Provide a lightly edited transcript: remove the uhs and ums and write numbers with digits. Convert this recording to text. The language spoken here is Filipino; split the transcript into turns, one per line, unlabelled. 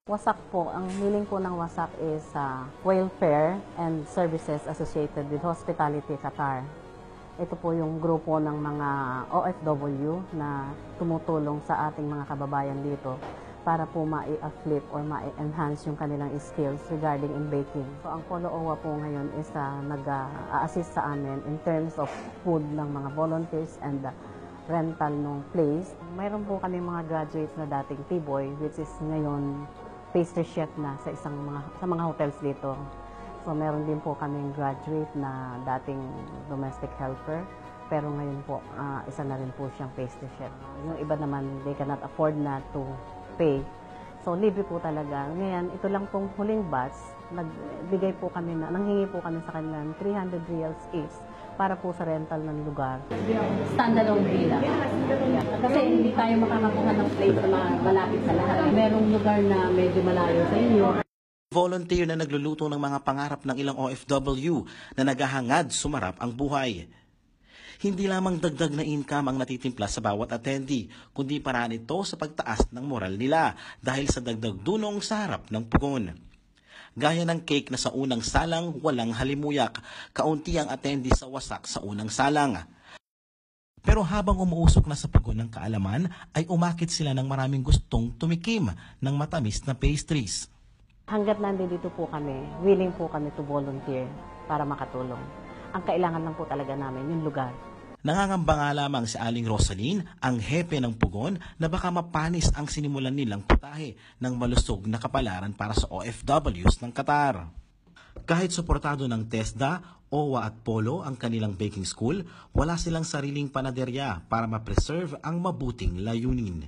WASAC po, ang meaning po ng WASAC is Welfare and Services Associated with Hospitality Qatar. Ito po yung grupo ng mga OFW na tumutulong sa ating mga kababayan dito para po ma-uplift or ma-enhance yung kanilang skills regarding in baking. So ang Polo OWA po ngayon is nag-assist sa amin in terms of food ng mga volunteers and rental ng place. Mayroon po kami mga graduates na dating T-boy which is ngayon pastry chef na sa mga hotels dito. So meron din po kaming graduate na dating domestic helper, pero ngayon po isa na rin po siyang pastry chef. Yung iba naman, they cannot afford na to pay. So libre po talaga. Ngayon, ito lang pong huling batch, nanghingi po kami sa kanila ng 300 reals each para po sa rental ng lugar. Standalone villa. Kasi hindi tayo makakakuha ng place na malapit sa lahat. Merong lugar na medyo malayo sa inyo.
Volunteer na nagluluto ng mga pangarap ng ilang OFW na naghahangad sumarap ang buhay. Hindi lamang dagdag na income ang natitimpla sa bawat attendee, kundi paraan ito sa pagtaas ng moral nila dahil sa dagdag dunong sa harap ng pugon. Gaya ng cake na sa unang salang walang halimuyak, kaunti ang attendee sa WASAC sa unang salang. Pero habang umuusok na sa pugon ng kaalaman, ay umakit sila ng maraming gustong tumikim ng matamis na pastries.
Hanggat nandito po kami, willing po kami to volunteer para makatulong. Ang kailangan lang po talaga namin yung lugar.
Nangangamba nga lamang si Aling Rosaline, ang hepe ng pugon, na baka mapanis ang sinimulan nilang putahe ng malusog na kapalaran para sa OFWs ng Qatar. Kahit suportado ng TESDA, OWA at Polo ang kanilang baking school, wala silang sariling panaderya para ma-preserve ang mabuting layunin.